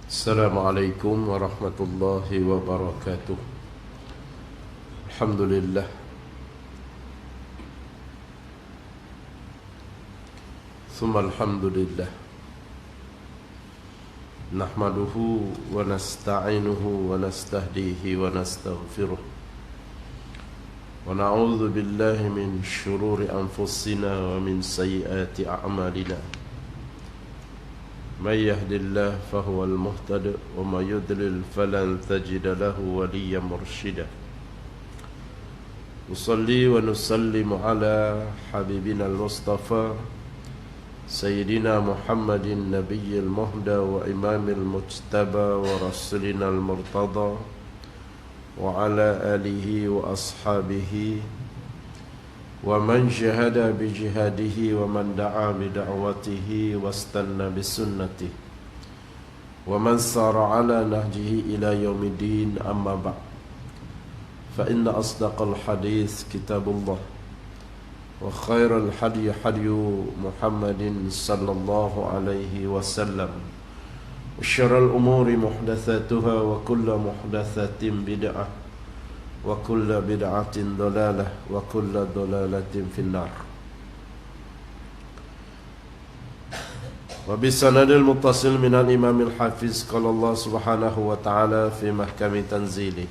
Assalamualaikum warahmatullahi wabarakatuh. Alhamdulillah. Thumma alhamdulillah. Nahmaduhu wa nasta'inuhu wa nastahdihi wa nastaghfiruh. Wa na'udzu billahi min shururi anfusina wa min sayyiati a'malina. من يهد الله فهو المهتد وما يضلل فلن تجد له وليا مرشدا نصلي ونسلم على حبيبنا المصطفى سيدنا محمد النبي المهدى وإمام المجتبى ورسولنا المرتضى وعلى آله وأصحابه ومن جهد بجهاده ومن دعا بدعوته واستنى بسنته ومن سار على نهجه إلى يوم الدين أما بعد فإن أصدق الحديث كتاب الله وخير الحدي حدي محمد صلى الله عليه وسلم وشر الأمور محدثاتها وكل محدثة بدعة وكل بدعة ضلالة وكل ضلالة في النار. وبسند المتصل من الإمام الحافظ قال الله سبحانه وتعالى في محكم تنزيله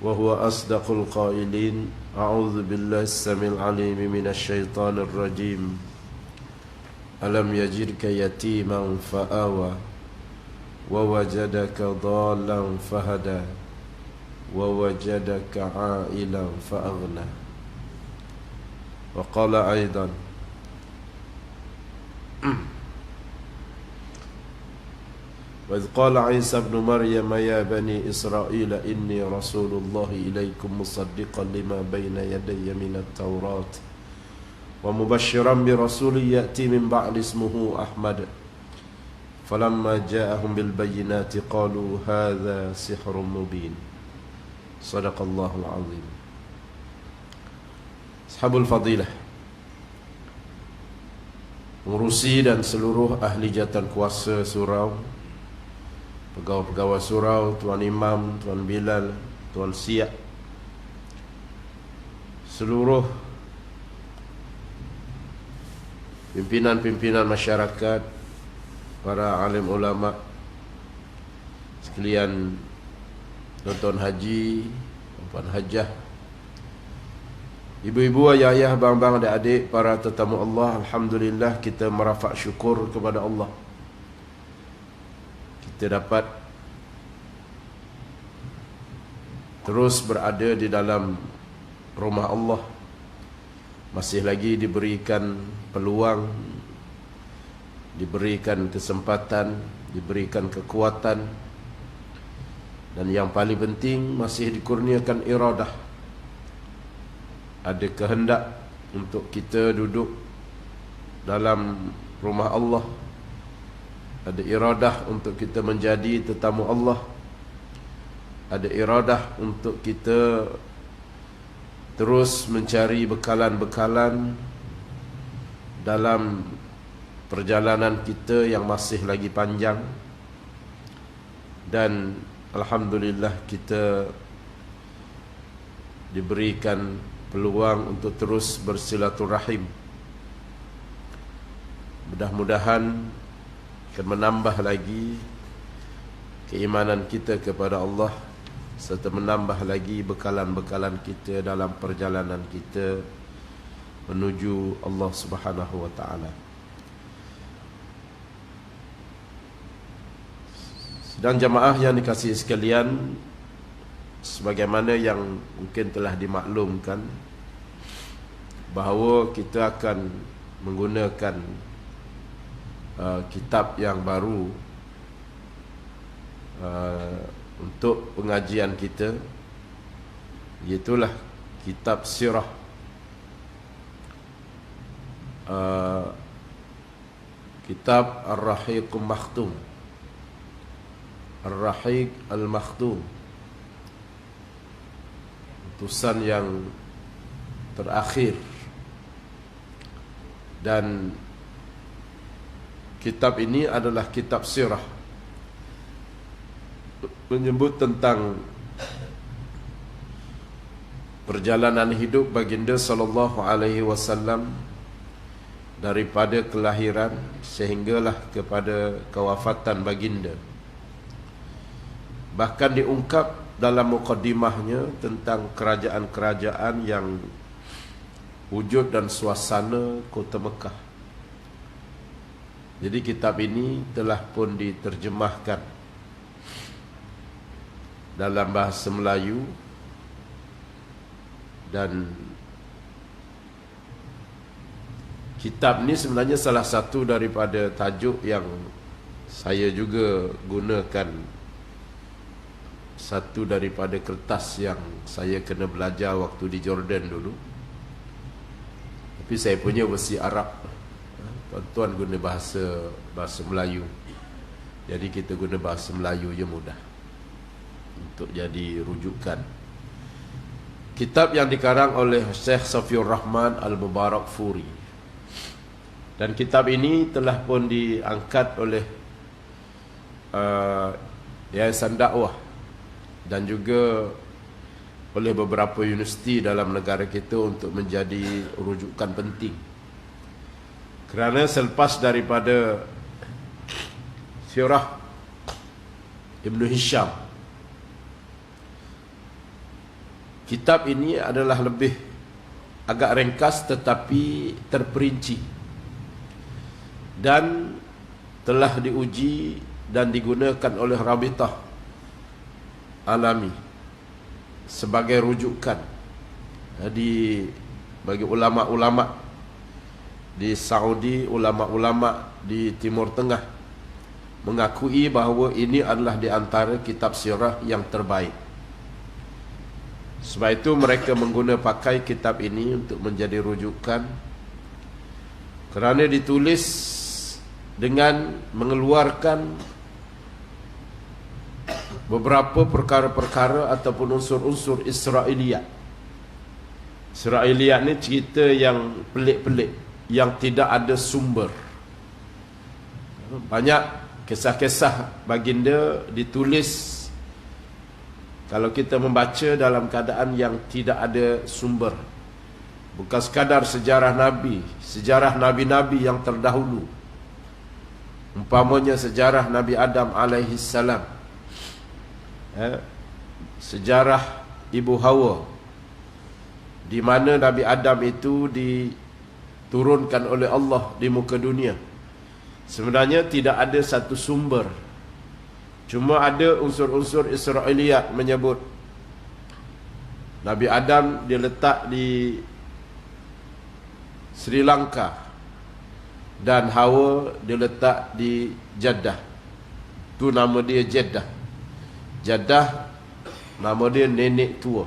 وهو أصدق القائلين أعوذ بالله السميع العليم من الشيطان الرجيم ألم يجدك يتيما فآوى ووجدك ضالا فهدى ووجدك عائلا فأغنى وقال أيضا وإذ قال عيسى ابن مريم يا بني إسرائيل إني رسول الله إليكم مصدقا لما بين يدي من التوراة ومبشرا برسول يأتي من بعد اسمه أحمد فلما جاءهم بالبينات قالوا هذا سحر مبين Sadaqallahul azim. Ashabul fadilah, pengurusi dan seluruh ahli jawatan kuasa surau, pegawai-pegawai surau, Tuan Imam, Tuan Bilal, Tuan Siak, seluruh pimpinan-pimpinan masyarakat, para alim ulama sekalian, tuan-tuan haji, puan hajah, ibu-ibu, ayah-ayah, abang-abang, adik-adik, para tetamu Allah, alhamdulillah kita merafak syukur kepada Allah. Kita dapat terus berada di dalam rumah Allah, masih lagi diberikan peluang, diberikan kesempatan, diberikan kekuatan, dan yang paling penting masih dikurniakan iradah. Ada kehendak untuk kita duduk dalam rumah Allah. Ada iradah untuk kita menjadi tetamu Allah. Ada iradah untuk kita terus mencari bekalan-bekalan dalam perjalanan kita yang masih lagi panjang. Dan alhamdulillah kita diberikan peluang untuk terus bersilaturahim. Mudah-mudahan akan menambah lagi keimanan kita kepada Allah, serta menambah lagi bekalan-bekalan kita dalam perjalanan kita menuju Allah Subhanahu wa taala. Dan jamaah yang dikasihi sekalian, sebagaimana yang mungkin telah dimaklumkan, bahawa kita akan menggunakan kitab yang baru untuk pengajian kita, iaitulah kitab sirah kitab Ar-Rahiqul Makhtum, Ar-Rahiq Al-Makhtum, utusan yang terakhir. Dan kitab ini adalah kitab sirah menyebut tentang perjalanan hidup baginda sallallahu alaihi wasallam daripada kelahiran sehinggalah kepada kewafatan baginda. Bahkan diungkap dalam mukaddimahnya tentang kerajaan-kerajaan yang wujud dan suasana kota Mekah. Jadi kitab ini telah pun diterjemahkan dalam bahasa Melayu, dan kitab ni sebenarnya salah satu daripada tajuk yang saya juga gunakan, satu daripada kertas yang saya kena belajar waktu di Jordan dulu. Tapi saya punya versi Arab, tuan-tuan guna bahasa Melayu, jadi kita guna bahasa Melayu je mudah untuk jadi rujukan. Kitab yang dikarang oleh Syekh Safiur Rahman Al-Mubarakfuri, dan kitab ini telah pun diangkat oleh Yayasan Dakwah dan juga oleh beberapa universiti dalam negara kita untuk menjadi rujukan penting. Kerana selepas daripada Sirah Ibn Hisham, kitab ini adalah lebih agak ringkas tetapi terperinci, dan telah diuji dan digunakan oleh Rabitah Alami sebagai rujukan bagi ulama-ulama di Saudi, ulama-ulama di Timur Tengah mengakui bahawa ini adalah di antara kitab sirah yang terbaik. Sebab itu mereka pakai kitab ini untuk menjadi rujukan, kerana ditulis dengan mengeluarkan beberapa perkara-perkara ataupun unsur-unsur Israiliyat. Israiliyat ni cerita yang pelik-pelik, yang tidak ada sumber. Banyak kisah-kisah baginda ditulis, kalau kita membaca dalam keadaan yang tidak ada sumber. Bukan sekadar sejarah Nabi, sejarah Nabi-Nabi yang terdahulu. Umpamanya sejarah Nabi Adam alaihi salam, sejarah Ibu Hawa, di mana Nabi Adam itu diturunkan oleh Allah di muka dunia. Sebenarnya tidak ada satu sumber, cuma ada unsur-unsur Israiliyat menyebut Nabi Adam diletak di Sri Lanka dan Hawa diletak di Jeddah. Tu nama dia Jeddah. Jeddah nama dia nenek tua.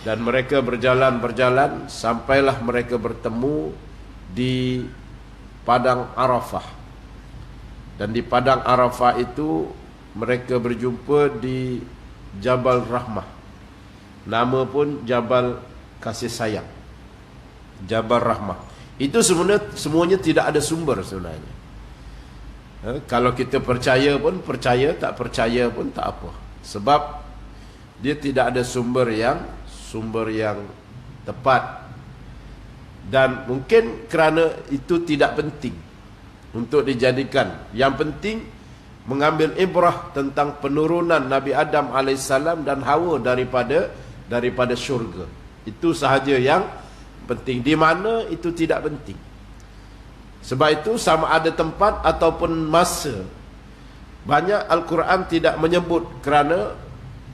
Dan mereka berjalan-berjalan sampailah mereka bertemu di Padang Arafah. Dan di Padang Arafah itu mereka berjumpa di Jabal Rahmah. Nama pun Jabal Kasih Sayang, Jabal Rahmah. Itu semuanya tidak ada sumber sebenarnya. Kalau kita percaya pun percaya, tak percaya pun tak apa. Sebab dia tidak ada sumber yang tepat. Dan mungkin kerana itu tidak penting untuk dijadikan. Yang penting mengambil ibrah tentang penurunan Nabi Adam AS dan Hawa daripada syurga. Itu sahaja yang penting. Di mana itu tidak penting. Sebab itu sama ada tempat ataupun masa, banyak Al-Quran tidak menyebut, kerana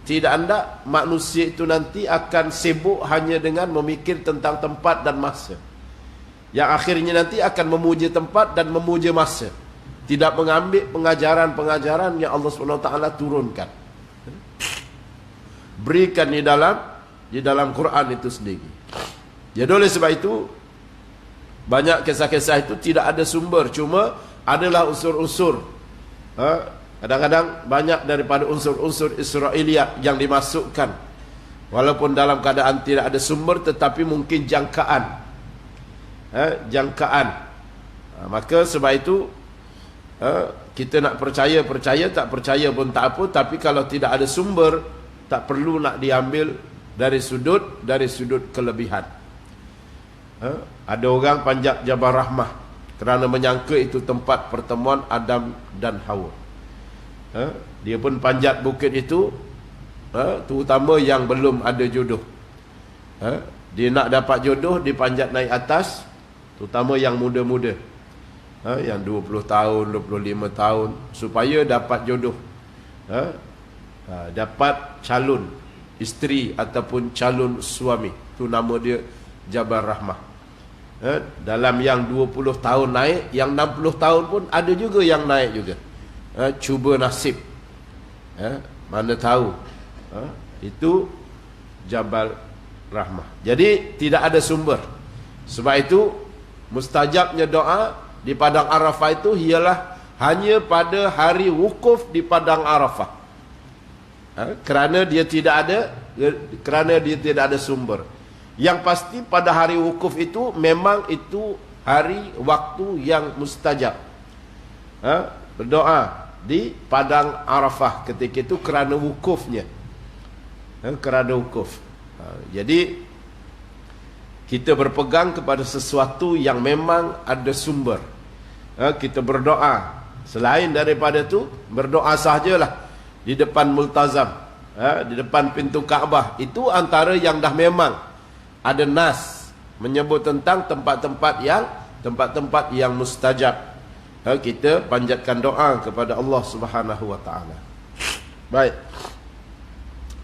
tidak hendak manusia itu nanti akan sibuk hanya dengan memikir tentang tempat dan masa, yang akhirnya nanti akan memuja tempat dan memuja masa, tidak mengambil pengajaran-pengajaran yang Allah SWT turunkan, berikan di dalam Quran itu sendiri. Jadi oleh sebab itu banyak kisah-kisah itu tidak ada sumber, cuma adalah unsur-unsur. Kadang-kadang banyak daripada unsur-unsur Israiliyat yang dimasukkan, walaupun dalam keadaan tidak ada sumber, tetapi mungkin jangkaan. Maka sebab itu Kita nak percaya, tak percaya pun tak apa, tapi kalau tidak ada sumber, tak perlu nak diambil dari sudut kelebihan. Ada orang panjat Jabal Rahmah kerana menyangka itu tempat pertemuan Adam dan Hawa. Dia pun panjat bukit itu, terutama yang belum ada jodoh. Dia nak dapat jodoh, dia panjat naik atas, terutama yang muda-muda, yang 20 tahun, 25 tahun, supaya dapat jodoh, dapat calon isteri ataupun calon suami. Itu nama dia Jabal Rahmah. Dalam yang 20 tahun naik, yang 60 tahun pun ada juga yang naik juga. Cuba nasib, mana tahu. Itu Jabal Rahmah. Jadi tidak ada sumber. Sebab itu mustajabnya doa di padang Arafah itu ialah hanya pada hari wukuf di padang Arafah. Kerana dia tidak ada sumber. Yang pasti pada hari wukuf itu memang itu hari waktu yang mustajab. Berdoa di padang Arafah ketika itu kerana wukufnya. Kerana wukuf. Jadi kita berpegang kepada sesuatu yang memang ada sumber. Kita berdoa. Selain daripada itu, berdoa sahajalah di depan multazam, di depan pintu Kaabah. Itu antara yang dah memang ada nas menyebut tentang tempat-tempat yang mustajab. Kita panjatkan doa kepada Allah Subhanahu wa taala. Baik.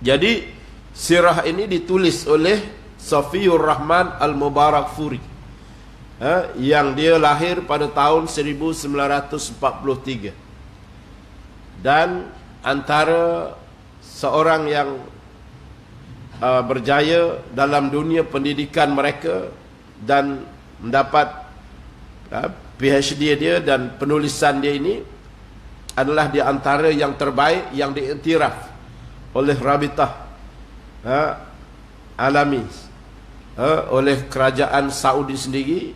Jadi sirah ini ditulis oleh Safiur Rahman Al-Mubarakfuri, yang dia lahir pada tahun 1943, dan antara seorang yang berjaya dalam dunia pendidikan mereka dan mendapat PhD dia dan penulisan dia ini adalah di antara yang terbaik yang diiktiraf oleh Rabitah Alami, oleh kerajaan Saudi sendiri,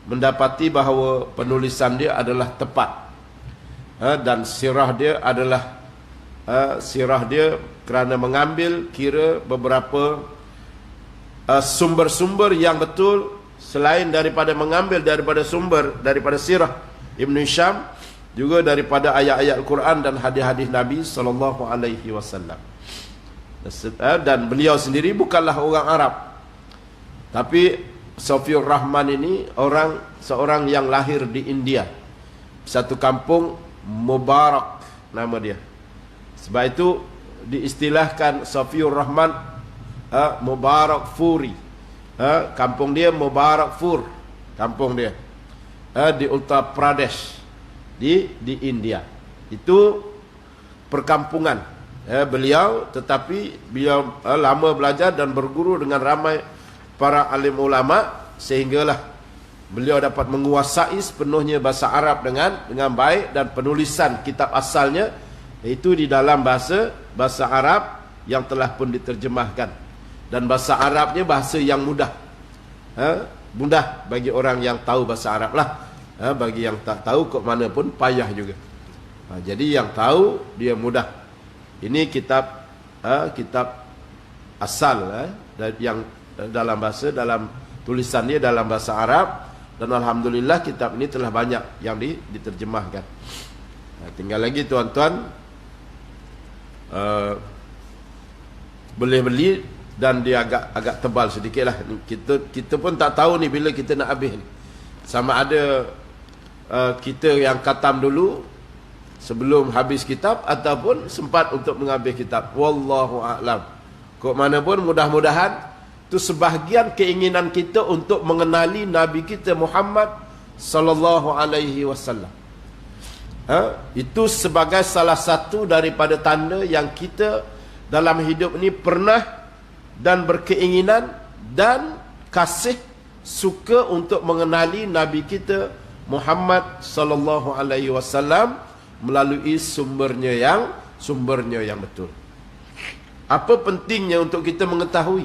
mendapati bahawa penulisan dia adalah tepat, dan sirah dia adalah sirah dia kerana mengambil kira beberapa sumber-sumber yang betul, selain daripada mengambil daripada sumber daripada sirah Ibn Hisham, juga daripada ayat-ayat Al-Quran dan hadis-hadis Nabi SAW. Dan beliau sendiri bukanlah orang Arab, tapi Safiur Rahman ini seorang yang lahir di India, satu kampung Mubarak nama dia. Sebab itu diistilahkan Safiur Rahman Mubarakfuri. Kampung dia Mubarakfur, kampung dia di Uttar Pradesh, di India. Itu perkampungan beliau, tetapi beliau lama belajar dan berguru dengan ramai para alim ulama, sehinggalah beliau dapat menguasai sepenuhnya bahasa Arab dengan baik, dan penulisan kitab asalnya itu di dalam bahasa Arab yang telah pun diterjemahkan, dan bahasa Arabnya bahasa yang mudah, mudah bagi orang yang tahu bahasa Arab lah. Bagi yang tak tahu kok mana pun payah juga. Jadi yang tahu dia mudah. Ini kitab asal yang dalam tulisan dia dalam bahasa Arab, dan alhamdulillah kitab ini telah banyak yang diterjemahkan. Tinggal lagi tuan-tuan boleh beli, dan dia agak tebal sedikit lah. Kita pun tak tahu ni bila kita nak habis ni. Sama ada kita yang khatam dulu sebelum habis kitab, ataupun sempat untuk mengambil kitab. Wallahu a'lam. Kok mana pun, mudah-mudahan itu sebahagian keinginan kita untuk mengenali Nabi kita Muhammad sallallahu alaihi wasallam. Itu sebagai salah satu daripada tanda yang kita dalam hidup ini pernah dan berkeinginan dan kasih suka untuk mengenali Nabi kita Muhammad sallallahu alaihi wasallam melalui sumbernya yang betul. Apa pentingnya untuk kita mengetahui?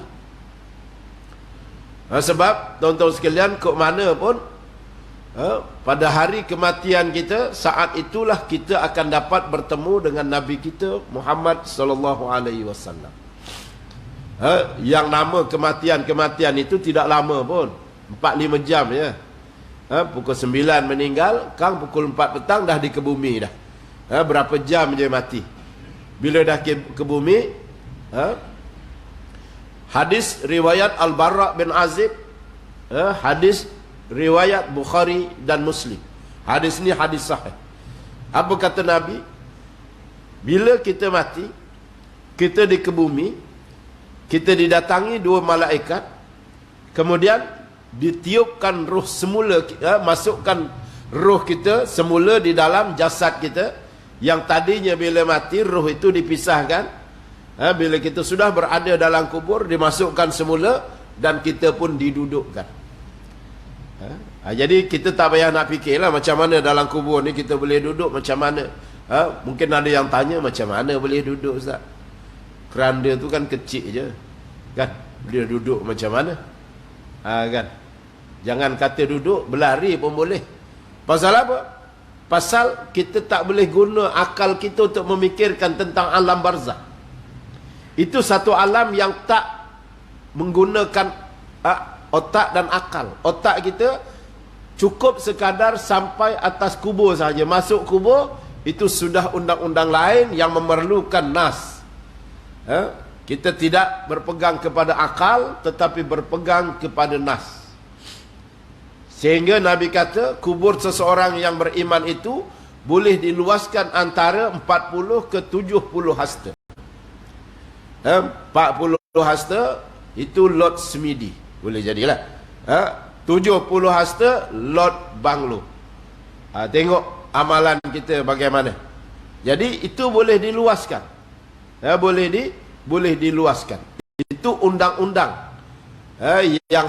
Sebab tuan-tuan sekalian, kok mana pun pada hari kematian kita, saat itulah kita akan dapat bertemu dengan Nabi kita Muhammad sallallahu alaihi wasallam. Yang nama kematian itu tidak lama pun, 4-5 jam ya. Pukul 9 meninggal, Kang pukul 4 petang dah di ke bumi dah. Berapa jam je mati. Bila dah ke bumi, hadis riwayat Al-Barra bin Azib, hadis riwayat Bukhari dan Muslim. Hadis ni hadis sahih. Apa kata Nabi? Bila kita mati, kita di ke bumi, kita didatangi 2 malaikat, kemudian ditiupkan roh semula, masukkan roh kita semula di dalam jasad kita, yang tadinya bila mati roh itu dipisahkan. Bila kita sudah berada dalam kubur, dimasukkan semula dan kita pun didudukkan. Jadi kita tak payah nak fikirlah macam mana dalam kubur ni kita boleh duduk, macam mana. Mungkin ada yang tanya, macam mana boleh duduk Ustaz? Keranda tu kan kecil je, kan? Dia duduk macam mana? Kan? Jangan kata duduk, berlari pun boleh. Pasal apa? Pasal kita tak boleh guna akal kita untuk memikirkan tentang alam barzakh. Itu satu alam yang tak menggunakan otak dan akal. Otak kita cukup sekadar sampai atas kubur saja. Masuk kubur, itu sudah undang-undang lain yang memerlukan nas. Kita tidak berpegang kepada akal, tetapi berpegang kepada nas. Sehingga Nabi kata, kubur seseorang yang beriman itu boleh diluaskan antara 40 ke 70 hasta. 40 hasta itu lot semidi, boleh jadilah. 70 hasta lot banglo. Tengok amalan kita bagaimana. Jadi itu boleh diluaskan. Boleh diluaskan. Itu undang-undang yang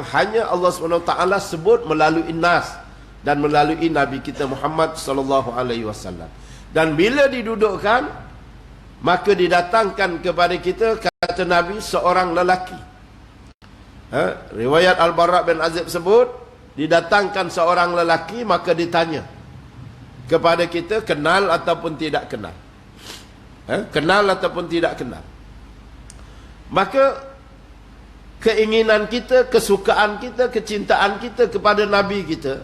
hanya Allah SWT sebut melalui nas dan melalui Nabi kita Muhammad sallallahu alaihi wasallam. Dan bila didudukkan, maka didatangkan kepada kita, kata Nabi, seorang lelaki. Riwayat Al-Barra bin Azib sebut, didatangkan seorang lelaki, maka ditanya kepada kita, kenal ataupun tidak kenal. Kenal ataupun tidak kenal. Maka keinginan kita, kesukaan kita, kecintaan kita kepada Nabi kita,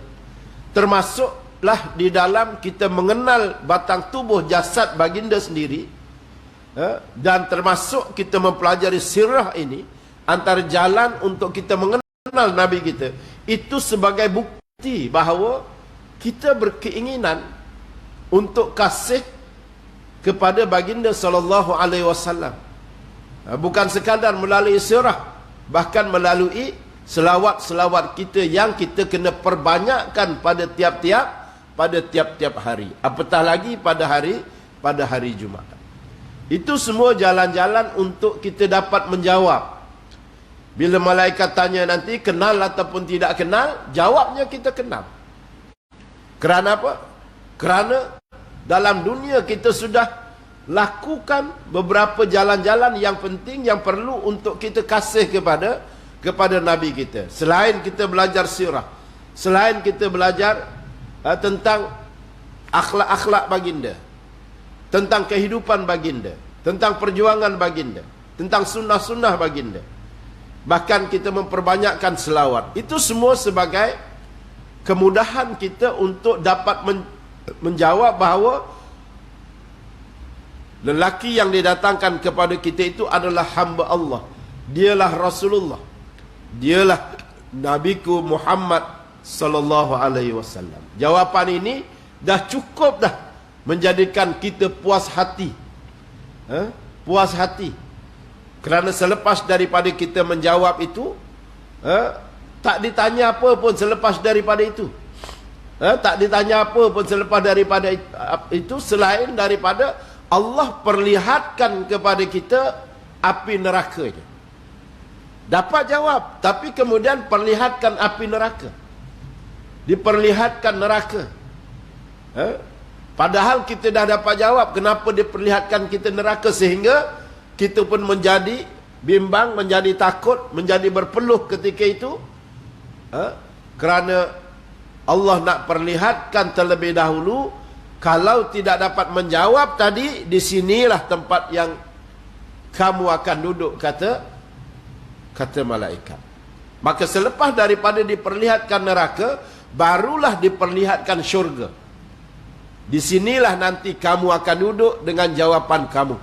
termasuklah di dalam kita mengenal batang tubuh jasad baginda sendiri, dan termasuk kita mempelajari sirah ini, antara jalan untuk kita mengenal Nabi kita, itu sebagai bukti bahawa kita berkeinginan untuk kasih kepada baginda sallallahu alaihi wasallam. Bukan sekadar melalui sirah, bahkan melalui selawat-selawat kita yang kita kena perbanyakkan pada tiap-tiap hari. Apatah lagi pada hari Jumaat. Itu semua jalan-jalan untuk kita dapat menjawab. Bila malaikat tanya nanti, kenal ataupun tidak kenal, jawabnya kita kenal. Kerana apa? Kerana dalam dunia kita sudah lakukan beberapa jalan-jalan yang penting, yang perlu untuk kita kasih kepada Nabi kita. Selain kita belajar sirah, selain kita belajar tentang akhlak-akhlak baginda, tentang kehidupan baginda, tentang perjuangan baginda, tentang sunnah-sunnah baginda, bahkan kita memperbanyakkan selawat. Itu semua sebagai kemudahan kita untuk dapat menjawab bahawa lelaki yang didatangkan kepada kita itu adalah hamba Allah. Dialah Rasulullah. Dialah Nabiku Muhammad sallallahu alaihi wasallam. Jawapan ini dah cukup dah menjadikan kita puas hati. Puas hati. Kerana selepas daripada kita menjawab itu, tak ditanya apa pun selepas daripada itu. Tak ditanya apa pun selepas daripada itu, selain daripada Allah perlihatkan kepada kita api neraka je. Dapat jawab, tapi kemudian perlihatkan api neraka. Diperlihatkan neraka. Padahal kita dah dapat jawab kenapa diperlihatkan kita neraka, sehingga kita pun menjadi bimbang, menjadi takut, menjadi berpeluh ketika itu. Kerana Allah nak perlihatkan terlebih dahulu, kalau tidak dapat menjawab tadi, di sinilah tempat yang kamu akan duduk, kata malaikat. Maka selepas daripada diperlihatkan neraka, barulah diperlihatkan syurga. Di sinilah nanti kamu akan duduk dengan jawapan kamu.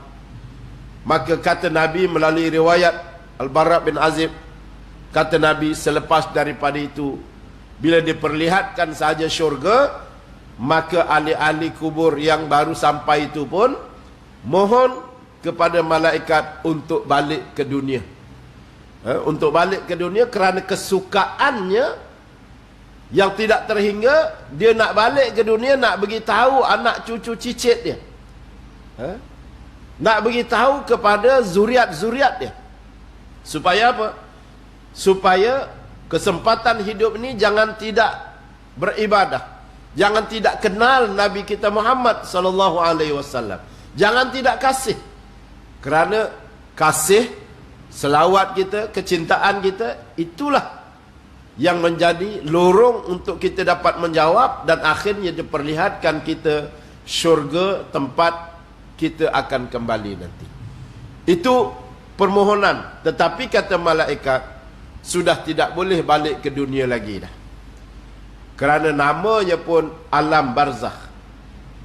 Maka kata Nabi melalui riwayat Al-Bara bin Azib, kata Nabi selepas daripada itu, bila diperlihatkan saja syurga, maka ahli-ahli kubur yang baru sampai itu pun mohon kepada malaikat untuk balik ke dunia. Untuk balik ke dunia kerana kesukaannya yang tidak terhingga, dia nak balik ke dunia, nak beritahu anak cucu cicit dia, nak beritahu kepada zuriat-zuriat dia. Supaya apa? Supaya kesempatan hidup ini jangan tidak beribadah, jangan tidak kenal Nabi kita Muhammad sallallahu alaihi wasallam, jangan tidak kasih. Kerana kasih, selawat kita, kecintaan kita, itulah yang menjadi lorong untuk kita dapat menjawab, dan akhirnya diperlihatkan kita syurga, tempat kita akan kembali nanti. Itu permohonan. Tetapi kata malaikat, sudah tidak boleh balik ke dunia lagi dah. Kerana namanya pun alam barzakh.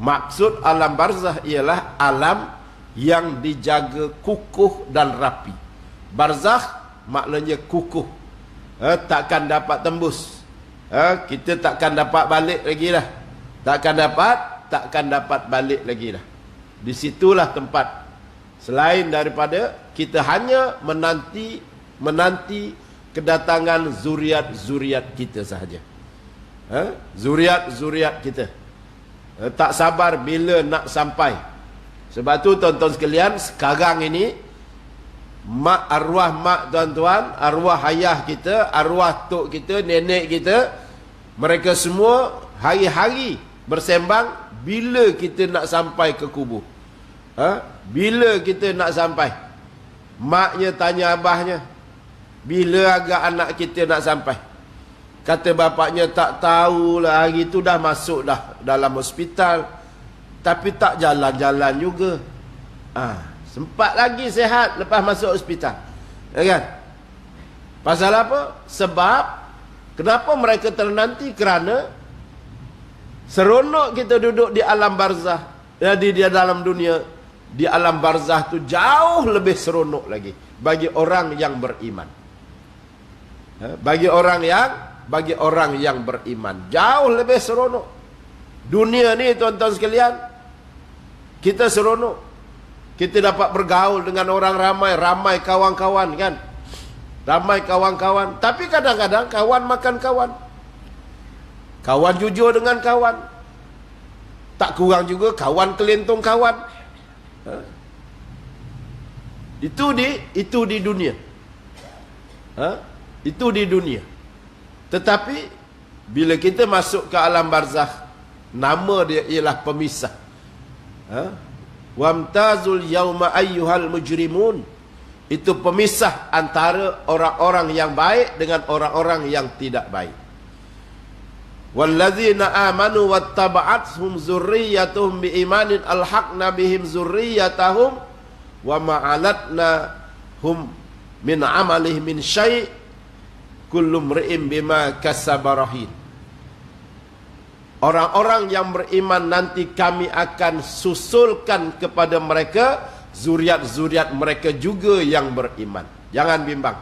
Maksud alam barzakh ialah alam yang dijaga kukuh dan rapi. Barzakh maknanya kukuh, takkan dapat tembus, kita takkan dapat balik lagi dah, takkan dapat balik lagi dah. Disitulah tempat, selain daripada kita hanya menanti kedatangan zuriat-zuriat kita sahaja, zuriat-zuriat kita, tak sabar bila nak sampai. Sebab tu tuan-tuan sekalian, sekarang ini arwah mak tuan-tuan, arwah ayah kita, arwah tok kita, nenek kita, mereka semua hari-hari bersembang bila kita nak sampai ke kubur. Bila kita nak sampai? Maknya tanya abahnya, bila agak anak kita nak sampai? Kata bapaknya, tak tahulah, hari tu dah masuk dah dalam hospital, tapi tak jalan-jalan juga. Sempat lagi sihat lepas masuk hospital, kan? Pasal apa? Sebab kenapa mereka ternanti? Kerana seronok kita duduk di alam barzah, di dalam dunia. Di alam barzah tu jauh lebih seronok lagi bagi orang yang beriman. Bagi orang yang beriman jauh lebih seronok. Dunia ni tuan-tuan sekalian, kita seronok, kita dapat bergaul dengan orang ramai kawan-kawan, kan? Ramai kawan-kawan. Tapi kadang-kadang kawan makan kawan, kawan jujur dengan kawan, tak kurang juga kawan kelentong kawan. Itu di dunia. Itu di dunia. Tetapi bila kita masuk ke alam barzakh, nama dia ialah pemisah. Wamtazul yauma ayyuhal mujrimun. Itu pemisah antara orang-orang yang baik dengan orang-orang yang tidak baik. Walladzina amanu wattaba'athum dzurriyyatuhum biimanin alhaqna bihim dzurriyyatahum wa ma'alatna hum min amalihim min syai' kullu mri'in bima kasaba rahin. Orang-orang yang beriman nanti kami akan susulkan kepada mereka zuriat-zuriat mereka juga yang beriman. Jangan bimbang.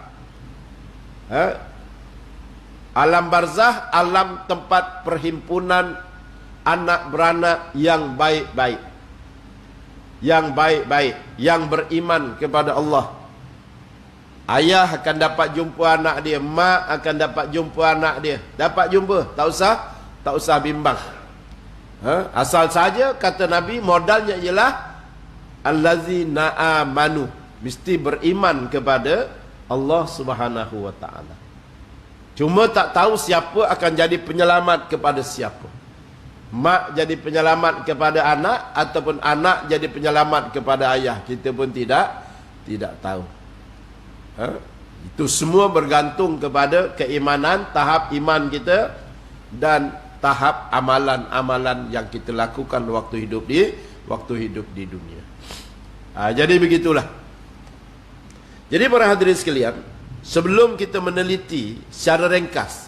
Alam barzah, alam tempat perhimpunan anak beranak yang baik-baik, yang baik-baik, yang beriman kepada Allah. Ayah akan dapat jumpa anak dia, mak akan dapat jumpa anak dia. Dapat jumpa, tak usah bimbang. Asal saja kata Nabi, modalnya ialah allazina amanu, mesti beriman kepada Allah Subhanahu wa taala. Cuma tak tahu siapa akan jadi penyelamat kepada siapa. Mak jadi penyelamat kepada anak ataupun anak jadi penyelamat kepada ayah, kita pun tidak tahu. Itu semua bergantung kepada keimanan, tahap iman kita dan tahap amalan-amalan yang kita lakukan waktu hidup di dunia. Jadi begitulah. Jadi para hadirin sekalian, sebelum kita meneliti secara ringkas,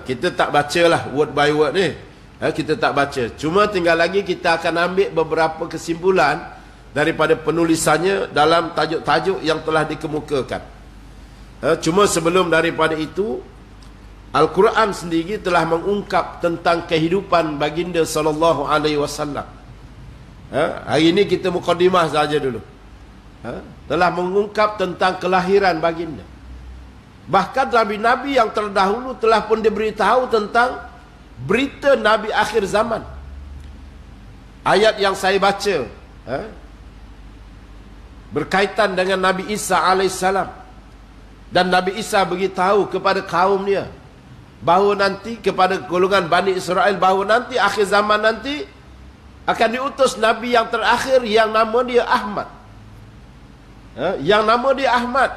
kita tak bacalah word by word ni. Kita tak baca. Cuma tinggal lagi kita akan ambil beberapa kesimpulan daripada penulisannya dalam tajuk-tajuk yang telah dikemukakan. Cuma sebelum daripada itu, Al-Quran sendiri telah mengungkap tentang kehidupan baginda sallallahu alaihi wasallam. Hari ini kita mukadimah saja dulu. Telah mengungkap tentang kelahiran baginda. Bahkan nabi-nabi yang terdahulu telah pun diberitahu tentang berita Nabi akhir zaman. Ayat yang saya baca berkaitan dengan Nabi Isa alaihissalam. Dan Nabi Isa beritahu kepada kaum dia bahawa nanti, kepada golongan Bani Israel, bahawa nanti akhir zaman nanti akan diutus Nabi yang terakhir yang nama dia Ahmad. Yang nama dia Ahmad.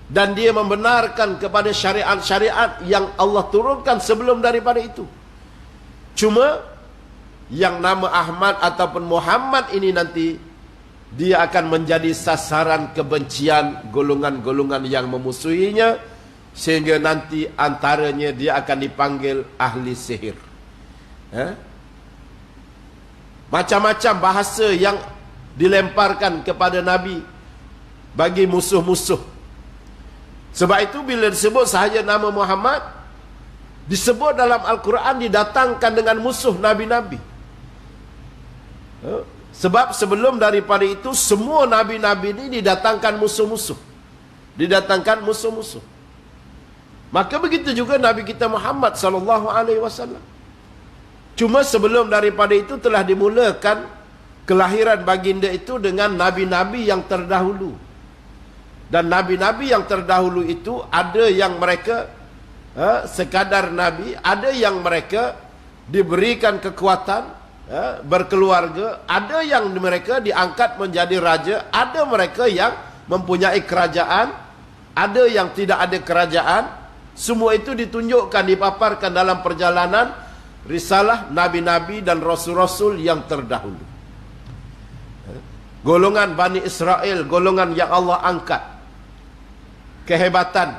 Dan dia membenarkan kepada syariat-syariat yang Allah turunkan sebelum daripada itu. Cuma yang nama Ahmad ataupun Muhammad ini nanti dia akan menjadi sasaran kebencian golongan-golongan yang memusuhinya, sehingga nanti antaranya dia akan dipanggil ahli sihir. Macam-macam bahasa yang dilemparkan kepada Nabi bagi musuh-musuh. Sebab itu bila disebut sahaja nama Muhammad, disebut dalam Al-Quran didatangkan dengan musuh Nabi-Nabi. Sebab sebelum daripada itu semua Nabi-Nabi ini didatangkan musuh-musuh. Didatangkan musuh-musuh. Maka begitu juga Nabi kita Muhammad SAW. Cuma sebelum daripada itu telah dimulakan kelahiran baginda itu dengan Nabi-Nabi yang terdahulu. Dan Nabi-Nabi yang terdahulu itu ada yang mereka sekadar Nabi, ada yang mereka diberikan kekuatan, berkeluarga, ada yang mereka diangkat menjadi raja, ada mereka yang mempunyai kerajaan, ada yang tidak ada kerajaan. Semua itu ditunjukkan, dipaparkan dalam perjalanan risalah Nabi-Nabi dan Rasul-Rasul yang terdahulu. Golongan Bani Israel, golongan yang Allah angkat. Kehebatan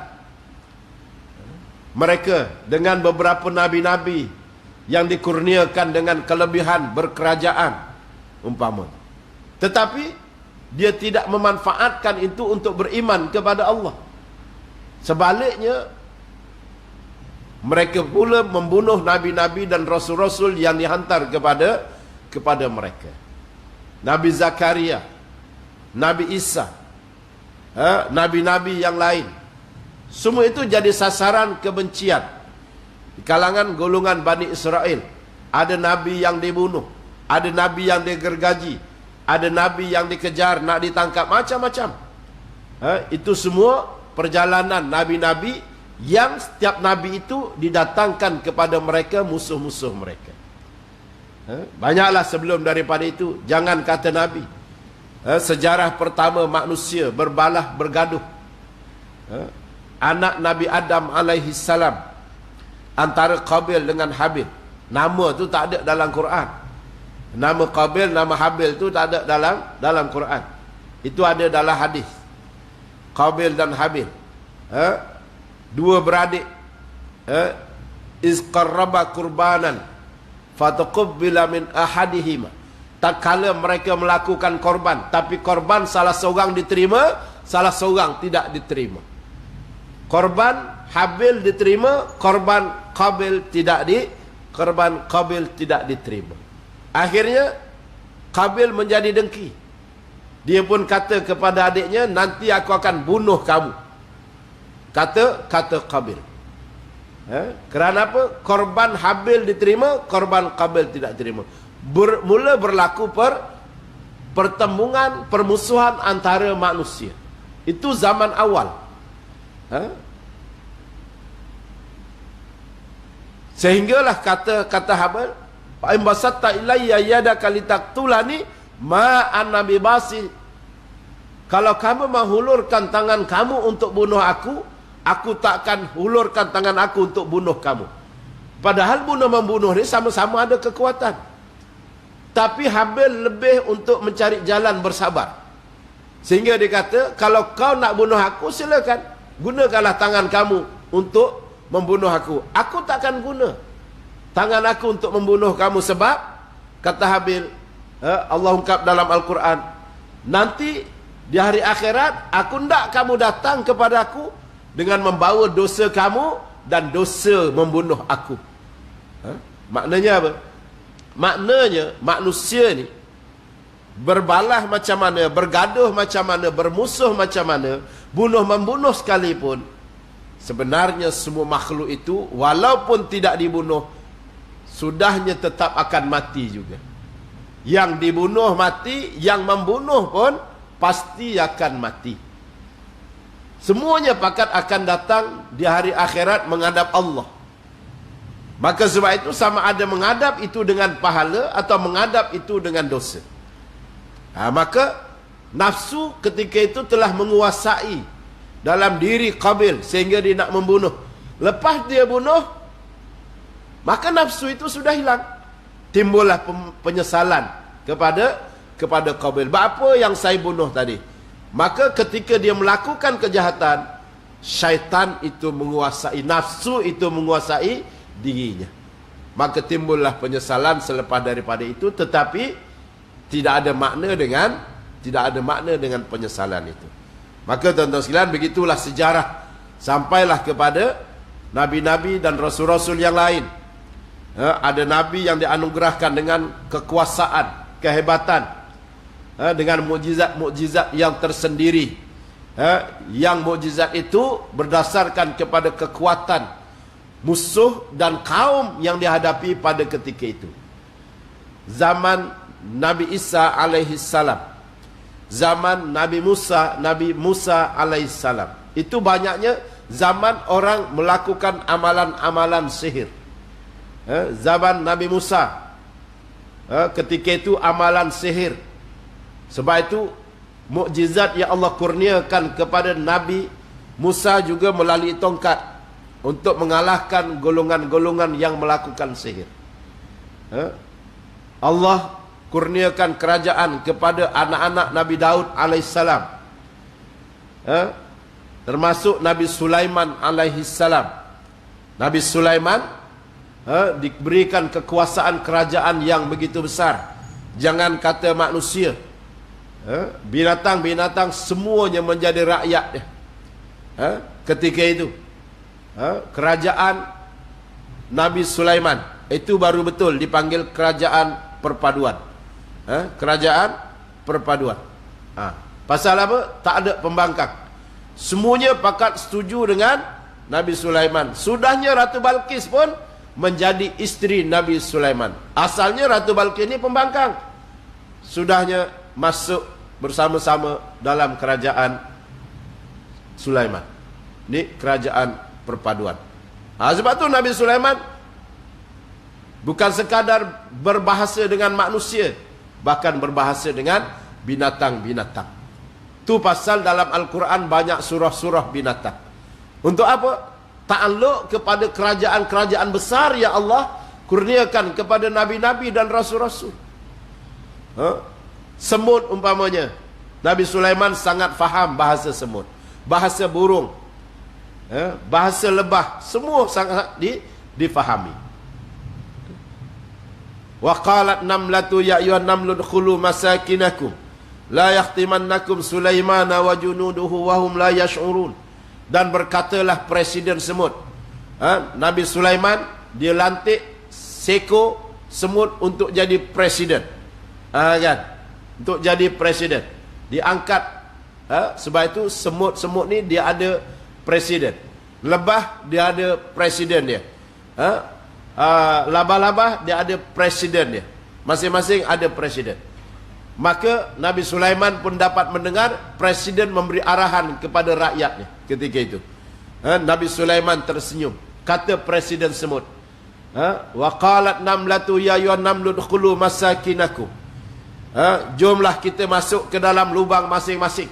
mereka dengan beberapa Nabi-Nabi yang dikurniakan dengan kelebihan berkerajaan umpama. Tetapi dia tidak memanfaatkan itu untuk beriman kepada Allah. Sebaliknya, mereka pula membunuh Nabi-Nabi dan Rasul-Rasul yang dihantar kepada mereka. Nabi Zakaria, Nabi Isa, Nabi-Nabi yang lain, semua itu jadi sasaran kebencian di kalangan golongan Bani Israel. Ada Nabi yang dibunuh, ada Nabi yang digergaji, ada Nabi yang dikejar, nak ditangkap, macam-macam. Itu semua perjalanan Nabi-Nabi yang setiap Nabi itu didatangkan kepada mereka musuh-musuh mereka. Banyaklah sebelum daripada itu. Jangan kata Nabi, sejarah pertama manusia berbalah bergaduh. Anak Nabi Adam alaihi salam antara Qabil dengan Habil. Nama tu tak ada dalam Quran. Nama Qabil, nama Habil tu tak ada dalam Quran. Itu ada dalam hadis. Qabil dan Habil, dua beradik, iz qarraba qurbanan fataqabbala min ahadihima. Tak kala mereka melakukan korban, tapi korban salah seorang diterima, salah seorang tidak diterima. Korban Habil diterima, korban Qabil tidak diterima. Akhirnya Qabil menjadi dengki. Dia pun kata kepada adiknya, nanti aku akan bunuh kamu. Kata Qabil. Kerana apa? Korban Habil diterima, korban Qabil tidak diterima. Mula berlaku pertembungan, permusuhan antara manusia. Itu zaman awal. Sehinggalah kata Habil, "Imbasatta ilayya yadaka litaktulani ma ana bibasi kalau kamu menghulurkan tangan kamu untuk bunuh aku takkan hulurkan tangan aku untuk bunuh kamu. Padahal bunuh-membunuh ni sama-sama ada kekuatan. Tapi Habil lebih untuk mencari jalan bersabar. Sehingga dia kata, kalau kau nak bunuh aku, silakan. Gunakanlah tangan kamu untuk membunuh aku. Aku takkan guna tangan aku untuk membunuh kamu sebab, kata Habil, Allah ungkap dalam Al-Quran, nanti di hari akhirat, aku hendak kamu datang kepada aku dengan membawa dosa kamu dan dosa membunuh aku. Maknanya apa? Maknanya manusia ni berbalah macam mana, bergaduh macam mana, bermusuh macam mana, bunuh-membunuh sekalipun, sebenarnya semua makhluk itu walaupun tidak dibunuh, sudahnya tetap akan mati juga. Yang dibunuh mati, yang membunuh pun pasti akan mati. Semuanya pakat akan datang di hari akhirat menghadap Allah. Maka sebab itu sama ada menghadap itu dengan pahala atau menghadap itu dengan dosa. Maka nafsu ketika itu telah menguasai dalam diri Qabil sehingga dia nak membunuh. Lepas dia bunuh, maka nafsu itu sudah hilang. Timbullah penyesalan kepada Qabil. Apa yang saya bunuh tadi? Maka ketika dia melakukan kejahatan, syaitan itu menguasai, nafsu itu menguasai dirinya. Maka timbullah penyesalan selepas daripada itu, tetapi tidak ada makna dengan penyesalan itu. Maka tuan-tuan sekalian, begitulah sejarah sampailah kepada nabi-nabi dan rasul-rasul yang lain. Ada nabi yang dianugerahkan dengan kekuasaan, kehebatan, dengan mukjizat-mukjizat yang tersendiri. Yang mukjizat itu berdasarkan kepada kekuatan musuh dan kaum yang dihadapi pada ketika itu. Zaman Nabi Isa alaihi salam, zaman Nabi Musa alaihi salam, itu banyaknya zaman orang melakukan amalan-amalan sihir. Zaman Nabi Musa, ketika itu amalan sihir. Sebab itu mukjizat yang Allah kurniakan kepada Nabi Musa juga melalui tongkat untuk mengalahkan golongan-golongan yang melakukan sihir. Allah kurniakan kerajaan kepada anak-anak Nabi Daud alaihissalam, termasuk Nabi Sulaiman alaihissalam. Nabi Sulaiman diberikan kekuasaan kerajaan yang begitu besar. Jangan kata manusia, binatang-binatang semuanya menjadi rakyat ketika itu. Kerajaan Nabi Sulaiman itu baru betul dipanggil kerajaan perpaduan. Kerajaan perpaduan. Pasal apa? Tak ada pembangkang. Semuanya pakat setuju dengan Nabi Sulaiman. Sudahnya Ratu Balqis pun menjadi isteri Nabi Sulaiman. Asalnya Ratu Balqis ini pembangkang. Sudahnya masuk bersama-sama dalam kerajaan Sulaiman. Ini kerajaan perpaduan. Sebab tu Nabi Sulaiman bukan sekadar berbahasa dengan manusia, bahkan berbahasa dengan binatang-binatang. Tu pasal dalam Al-Quran banyak surah-surah binatang. Untuk apa? Ta'alluq kepada kerajaan-kerajaan besar yang Allah kurniakan kepada nabi-nabi dan rasul-rasul. Semut umpamanya, Nabi Sulaiman sangat faham bahasa semut, bahasa burung, bahasa lebah, semua sangat difahami. Wa qalat namlatu ya ayyuhan namlu dkhulu masakinakum la yahtimannakum Sulaimana wa junuduhu wa hum la yash'urun. Dan berkatalah presiden semut, Nabi Sulaiman dia lantik seko semut untuk jadi presiden, kan, untuk jadi presiden, diangkat. Sebab itu semut-semut ni dia ada presiden. Lebah dia ada presiden dia. Labah-labah dia ada presiden dia. Masing-masing ada presiden. Maka Nabi Sulaiman pun dapat mendengar presiden memberi arahan kepada rakyatnya ketika itu. Nabi Sulaiman tersenyum. Kata presiden semut, wa qalat namlatu ya ayyuhan namlu dkhulu masakinakum. Jomlah kita masuk ke dalam lubang masing-masing.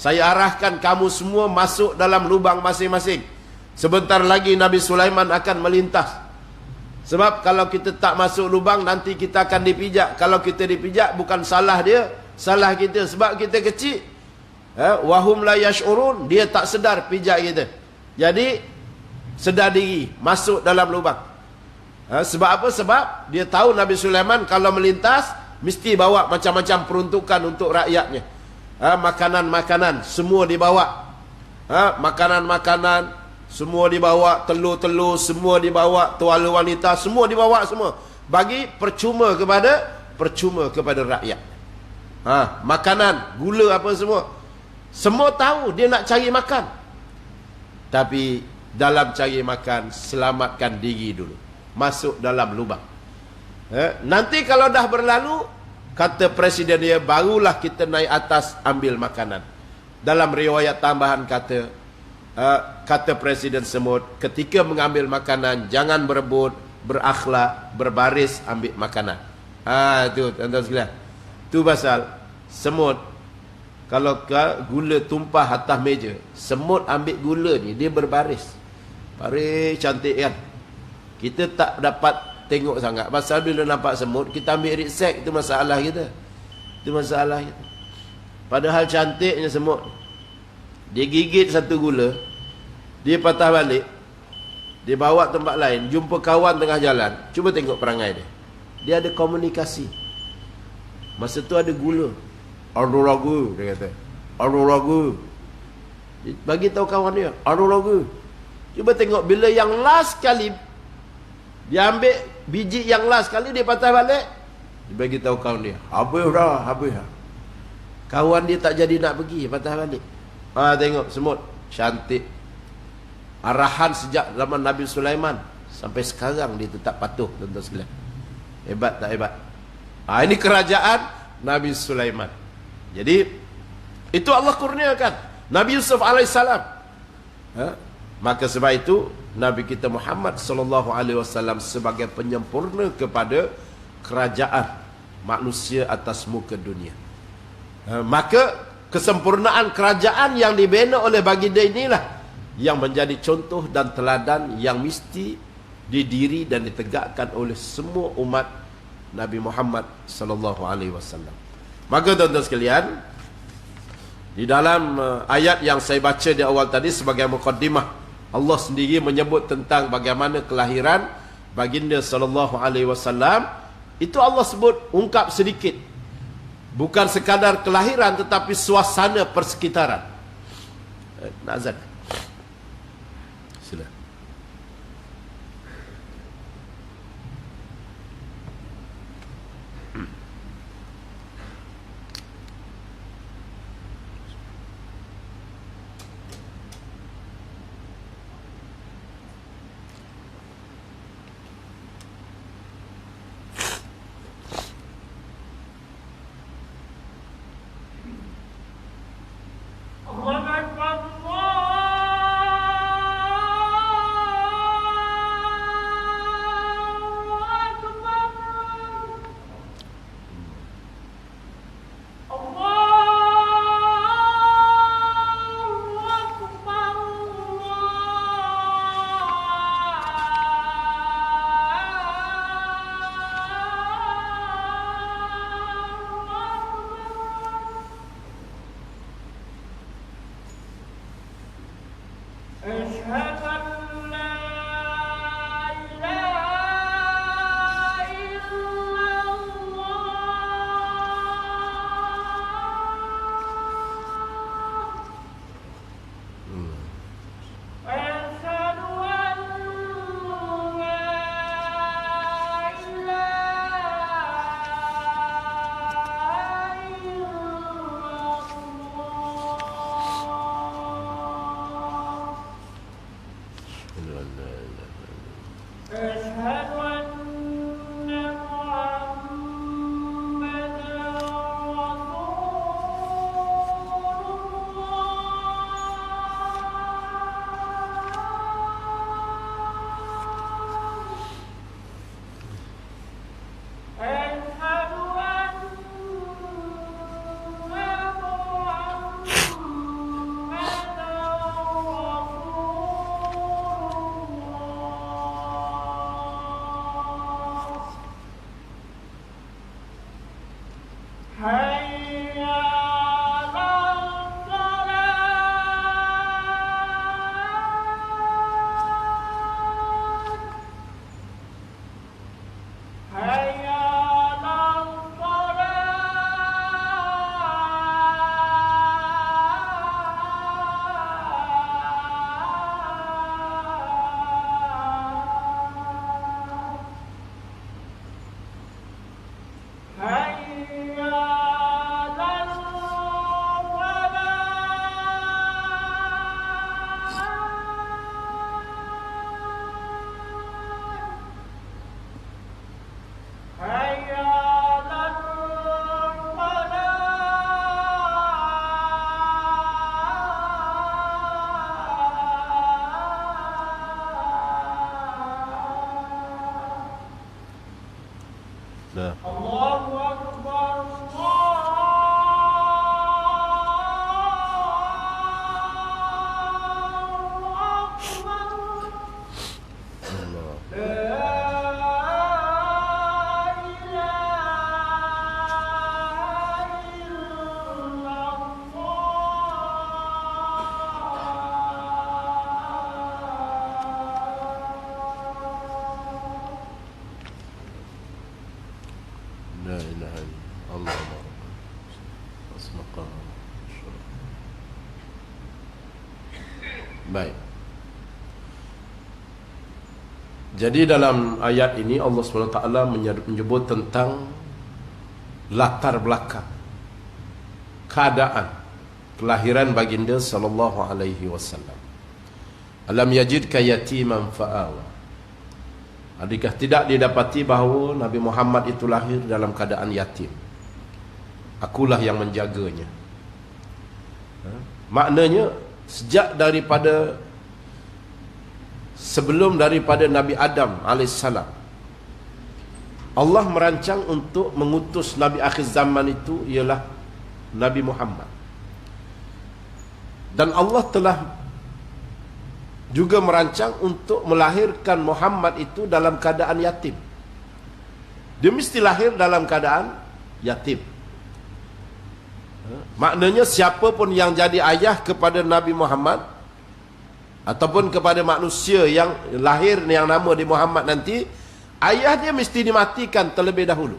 Saya arahkan kamu semua masuk dalam lubang masing-masing. Sebentar lagi Nabi Sulaiman akan melintas. Sebab kalau kita tak masuk lubang, nanti kita akan dipijak. Kalau kita dipijak, bukan salah dia, salah kita. Sebab kita kecil. Wahum la yash'urun. Dia tak sedar pijak kita. Jadi sedar diri, masuk dalam lubang. Sebab apa? Sebab dia tahu Nabi Sulaiman kalau melintas mesti bawa macam-macam peruntukan untuk rakyatnya. Makanan-makanan semua dibawa. Makanan-makanan semua dibawa, telur-telur semua dibawa, tuala wanita semua dibawa semua. Bagi percuma kepada rakyat. Makanan, gula apa semua. Semua tahu dia nak cari makan. Tapi dalam cari makan, selamatkan diri dulu. Masuk dalam lubang. Nanti kalau dah berlalu, kata presiden dia, barulah kita naik atas ambil makanan. Dalam riwayat tambahan kata presiden semut, ketika mengambil makanan, jangan berebut, berakhlak, berbaris ambil makanan. Itu tuan-tuan sekalian. Itu pasal semut, kalau gula tumpah atas meja, semut ambil gula ni, dia berbaris. Baris cantik kan. Kita tak dapat tengok sangat. Pasal bila nampak semut, kita ambil riksek, itu masalah kita. Itu masalah kita. Padahal cantiknya semut. Dia gigit satu gula, dia patah balik, dia bawa tempat lain, jumpa kawan tengah jalan. Cuba tengok perangai dia. Dia ada komunikasi. Masa tu ada gula. Aduh ragu, dia kata. Aduh ragu. Bagi tahu kawan dia, aduh ragu. Cuba tengok bila yang last kali dia ambil biji yang last kali, dia patah balik, dia bagi tahu kawan dia, habis dah, habis dah. Kawan dia tak jadi nak pergi, patah balik. Tengok semut cantik. Arahan sejak zaman Nabi Sulaiman sampai sekarang dia tetap patuh, tuan-tuan sekalian. Hebat tak hebat? Ini kerajaan Nabi Sulaiman. Jadi itu Allah kurniakan Nabi Yusuf alaihissalam. Maka sebab itu Nabi kita Muhammad sallallahu alaihi wasallam sebagai penyempurna kepada kerajaan manusia atas muka dunia. Maka kesempurnaan kerajaan yang dibina oleh baginda inilah yang menjadi contoh dan teladan yang mesti didiri dan ditegakkan oleh semua umat Nabi Muhammad sallallahu alaihi wasallam. Maka tuan-tuan sekalian, di dalam ayat yang saya baca di awal tadi sebagai mukaddimah, Allah sendiri menyebut tentang bagaimana kelahiran baginda sallallahu alaihi wasallam. Itu Allah sebut, ungkap sedikit. Bukan sekadar kelahiran tetapi suasana persekitaran. Nazar. Sila. الله أكبر الله Dah. Allahu Akbar. Allah. La ilaha illallah. Allah. Asmaqah. Baik. Jadi dalam ayat ini Allah SWT menyebut tentang latar belakang keadaan kelahiran baginda sallallahu alaihi wasallam. Alam yajidka yatiman fa'awa. Adakah tidak didapati bahawa Nabi Muhammad itu lahir dalam keadaan yatim? Akulah yang menjaganya. Maknanya sejak daripada sebelum daripada Nabi Adam alaihissalam, Allah merancang untuk mengutus Nabi akhir zaman itu ialah Nabi Muhammad. Dan Allah telah juga merancang untuk melahirkan Muhammad itu dalam keadaan yatim. Dia mesti lahir dalam keadaan yatim. Maknanya siapa pun yang jadi ayah kepada Nabi Muhammad ataupun kepada manusia yang lahir yang nama di Muhammad nanti, ayah dia mesti dimatikan terlebih dahulu.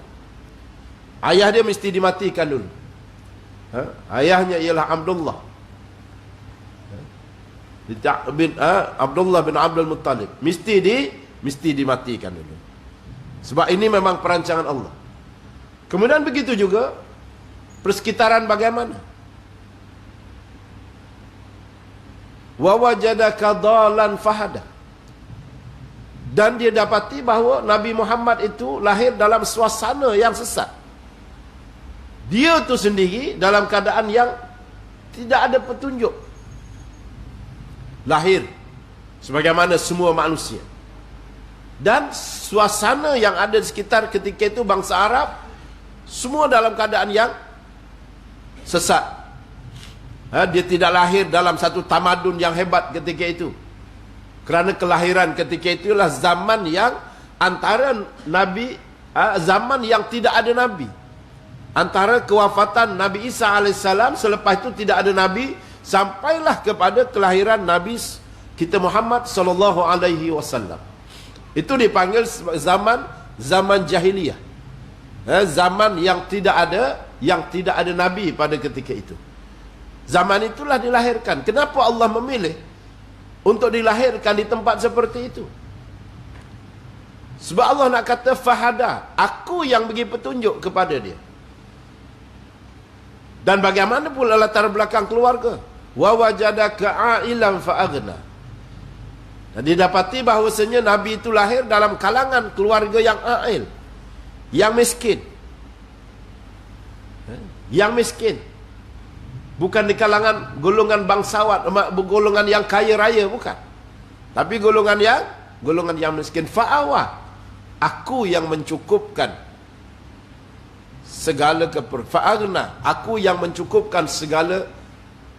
Ayah dia mesti dimatikan dulu. Ayahnya ialah Abdullah bin Abdul Muttalib. Mesti dimatikan dulu. Sebab ini memang perancangan Allah. Kemudian begitu juga persekitaran bagaimana? Wa wajadaka dhalan fahada. Dan dia dapati bahawa Nabi Muhammad itu lahir dalam suasana yang sesat. Dia tu sendiri dalam keadaan yang tidak ada petunjuk. Lahir sebagaimana semua manusia. Dan suasana yang ada di sekitar ketika itu bangsa Arab semua dalam keadaan yang sesat. Dia tidak lahir dalam satu tamadun yang hebat ketika itu. Kerana kelahiran ketika itulah zaman yang antara Nabi, zaman yang tidak ada Nabi. Antara kewafatan Nabi Isa AS, selepas itu tidak ada Nabi, sampailah kepada kelahiran Nabi kita Muhammad SAW. Itu dipanggil zaman jahiliyah. Zaman yang tidak ada Nabi pada ketika itu. Zaman itulah dilahirkan. Kenapa Allah memilih untuk dilahirkan di tempat seperti itu? Sebab Allah nak kata fahada, aku yang bagi petunjuk kepada dia. Dan bagaimana pula latar belakang keluarga? Wa wajadaka a'ilan fa'aghna. Dan didapati bahawasanya Nabi itu lahir dalam kalangan keluarga yang a'il, yang miskin. Yang miskin. Bukan di kalangan golongan bangsawan, golongan yang kaya raya, bukan. Tapi golongan yang miskin. Fa'awa, aku yang mencukupkan segala fa'aghna, aku yang mencukupkan segala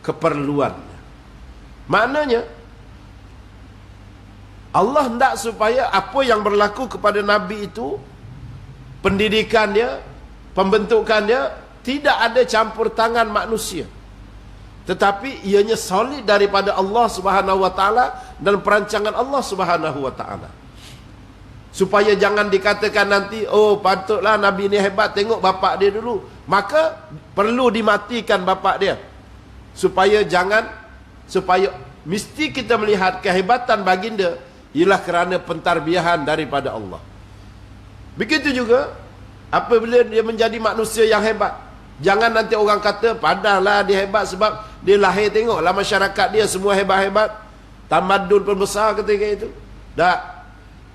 keperluan. Maknanya Allah hendak supaya apa yang berlaku kepada Nabi itu, pendidikan dia, pembentukan dia, tidak ada campur tangan manusia, tetapi ianya solid daripada Allah Subhanahu wa taala dan perancangan Allah Subhanahu wa taala. Supaya jangan dikatakan nanti, oh patutlah Nabi ni hebat, tengok bapak dia dulu, maka perlu dimatikan bapak dia. Supaya mesti kita melihat kehebatan baginda ialah kerana pentarbiahan daripada Allah. Begitu juga apabila dia menjadi manusia yang hebat, jangan nanti orang kata padahlah dia hebat sebab dia lahir, tengoklah masyarakat dia semua hebat-hebat, tamadun pun besar ketika itu. Tak,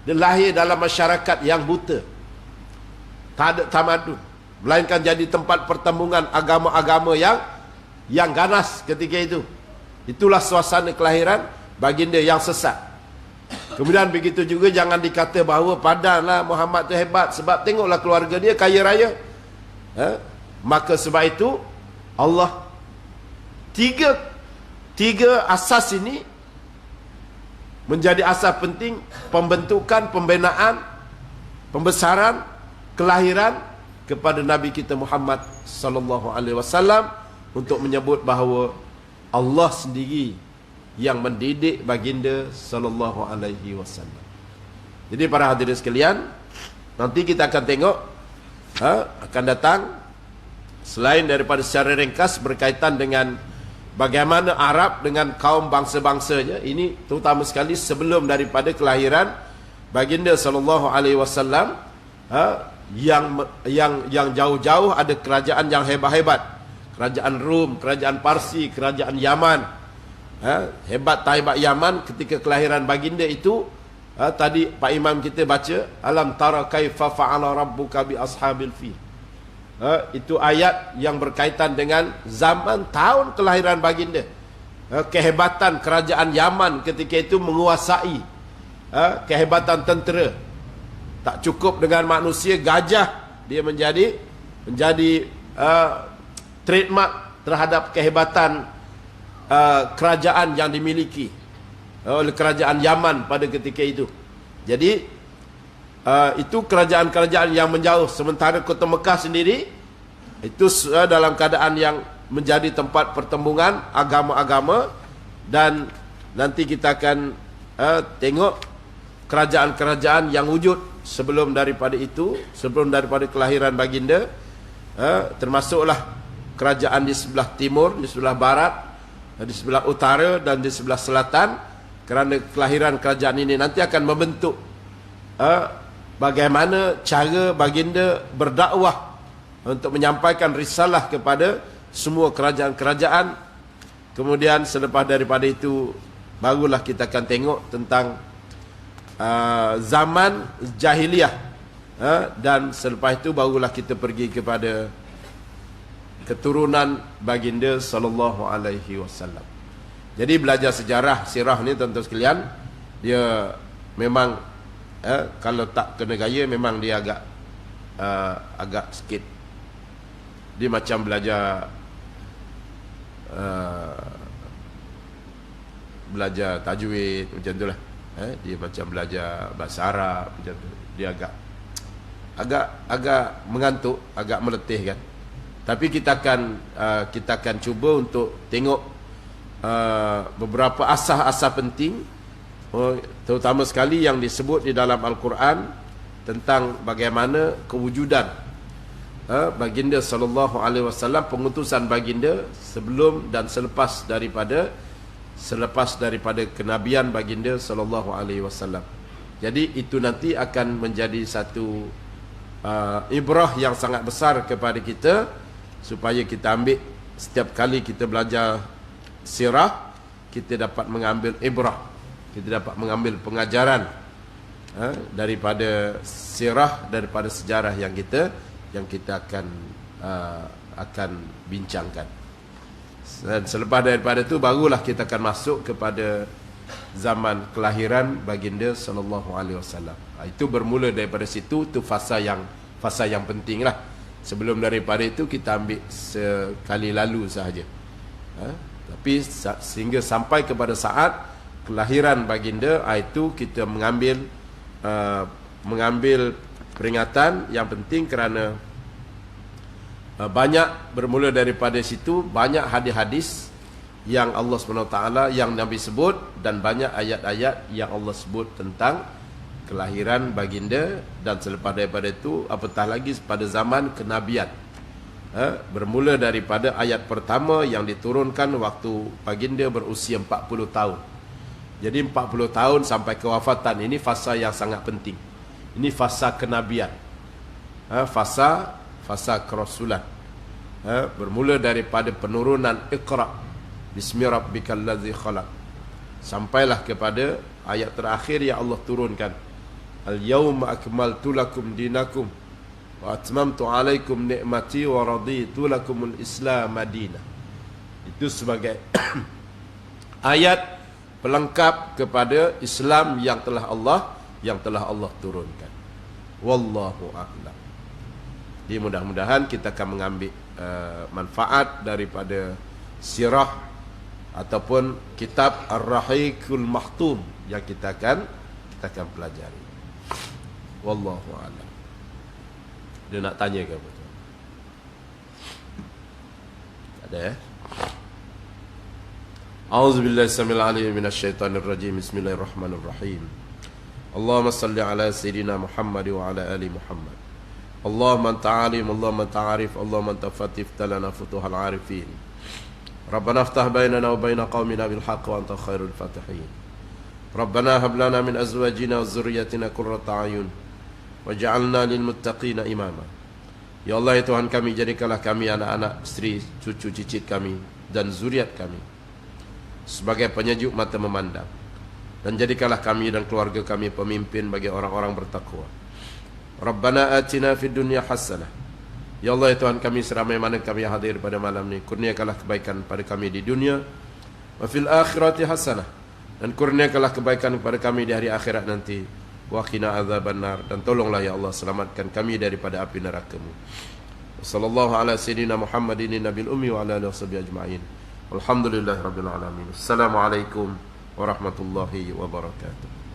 dia lahir dalam masyarakat yang buta, tak ada tamadun, melainkan jadi tempat pertembungan agama-agama yang ganas ketika itu. Itulah suasana kelahiran baginda yang sesat. Kemudian begitu juga jangan dikata bahawa padahlah Muhammad tu hebat sebab tengoklah keluarga dia kaya raya. Maka sebab itu Allah tiga asas ini menjadi asas penting pembentukan, pembinaan, pembesaran, kelahiran kepada Nabi kita Muhammad sallallahu alaihi wasallam, untuk menyebut bahawa Allah sendiri yang mendidik baginda sallallahu alaihi wasallam. Jadi para hadirin sekalian, nanti kita akan tengok akan datang selain daripada secara ringkas berkaitan dengan bagaimana Arab dengan kaum bangsa-bangsanya, ini terutama sekali sebelum daripada kelahiran baginda sallallahu alaihi wasallam, yang jauh-jauh ada kerajaan yang hebat-hebat, kerajaan Rom, kerajaan Parsi, kerajaan Yaman. Hebat tak hebat Yaman ketika kelahiran baginda itu, tadi Pak Imam kita baca, alam tara kaifa fa'ala rabbuka bi ashabil fil. Itu ayat yang berkaitan dengan zaman tahun kelahiran baginda. Kehebatan kerajaan Yaman ketika itu menguasai, kehebatan tentera. Tak cukup dengan manusia, gajah dia menjadi trademark terhadap kehebatan kerajaan yang dimiliki oleh kerajaan Yaman pada ketika itu. Jadi itu kerajaan-kerajaan yang menjauh, sementara kota Mekah sendiri itu dalam keadaan yang menjadi tempat pertembungan agama-agama. Dan nanti kita akan tengok kerajaan-kerajaan yang wujud sebelum daripada itu, sebelum daripada kelahiran baginda, termasuklah kerajaan di sebelah timur, di sebelah barat, di sebelah utara dan di sebelah selatan. Kerana kelahiran kerajaan ini nanti akan membentuk bagaimana cara baginda berdakwah untuk menyampaikan risalah kepada semua kerajaan-kerajaan. Kemudian selepas daripada itu barulah kita akan tengok tentang zaman jahiliyah, dan selepas itu barulah kita pergi kepada keturunan baginda sallallahu alaihi wasallam. Jadi belajar sejarah sirah ni tuan-tuan sekalian, dia memang kalau tak kena gaya memang dia agak sikit. Dia macam belajar tajwid macam itulah. Dia macam belajar bahasa Arab macam tu. Dia agak mengantuk, agak meletih kan. Tapi kita akan cuba untuk tengok beberapa asas-asas penting, terutama sekali yang disebut di dalam Al-Quran tentang bagaimana kewujudan baginda sallallahu alaihi wasallam, pengutusan baginda sebelum dan selepas daripada kenabian baginda sallallahu alaihi wasallam. Jadi itu nanti akan menjadi satu ibrah yang sangat besar kepada kita, supaya kita ambil setiap kali kita belajar sirah, kita dapat mengambil ibrah, kita dapat mengambil pengajaran daripada sirah, daripada sejarah yang kita akan bincangkan. Dan selepas daripada itu barulah kita akan masuk kepada zaman kelahiran baginda sallallahu alaihi wasallam. Itu bermula daripada situ, tu fasa yang penting lah. Sebelum daripada itu kita ambil sekali lalu sahaja. Tapi sehingga sampai kepada saat kelahiran baginda, itu kita mengambil peringatan yang penting, kerana Banyak bermula daripada situ, banyak hadis-hadis yang Allah SWT, yang Nabi sebut, dan banyak ayat-ayat yang Allah sebut tentang kelahiran baginda, dan selepas daripada itu apatah lagi pada zaman kenabian. Bermula daripada ayat pertama yang diturunkan waktu baginda berusia 40 tahun. Jadi 40 tahun sampai kewafatan, ini fasa yang sangat penting. Ini fasa kenabian, fasa kerasulan. Bermula daripada penurunan Iqra Bismi rabbikal ladzi khalaq, sampailah kepada ayat terakhir yang Allah turunkan, Al-yawma akmaltu lakum dinakum wa atmamtu alaikum ni'mati wa raditu lakumul Islam madinah. Itu sebagai ayat pelengkap kepada Islam yang telah Allah turunkan. Wallahu a'lam. Jadi mudah-mudahan kita akan mengambil manfaat daripada sirah ataupun kitab Ar-Rahiqul Mahtum yang kita akan pelajari. Wallahu a'lam. Dia nak tanya ke apa tu? Tak ada ya? A'udzubillahi samil alim minasyaitonir rajim. Bismillahirrahmanirrahim. Allahumma salli ala sayyidina Muhammad wa ala ali Muhammad. Allahumma anta alim, Allahumma anta arif, Allahumma anta fatif talana futuhal arifin. Rabbana aftah bainana wa baina qaumina bil haqq wa anta khairul fatihin. Rabbana hab lana min azwajina wa dzurriyyatina qurrata a'yun waj'alna lil muttaqina imama. Ya Allah, ya Tuhan kami, jadikanlah kami, anak-anak, isteri, cucu, cicit kami dan zuriat kami sebagai penyejuk mata memandang, dan jadikanlah kami dan keluarga kami pemimpin bagi orang-orang bertakwa. Rabbana atina fid dunya hasanah. Ya Allah, ya Tuhan kami, seramai mana kami yang hadir pada malam ini, kurniakanlah kebaikan pada kami di dunia, wa fil akhirati hasanah, dan kurniakanlah kebaikan kepada kami di hari akhirat nanti, wa qina adzabannar, dan tolonglah ya Allah selamatkan kami daripada api neraka-Mu. Sallallahu ala sayyidina Muhammadin nabil ummi wa ala alihi washabihi ajma'in. Alhamdulillahirabbil alamin. Assalamualaikum warahmatullahi wabarakatuh.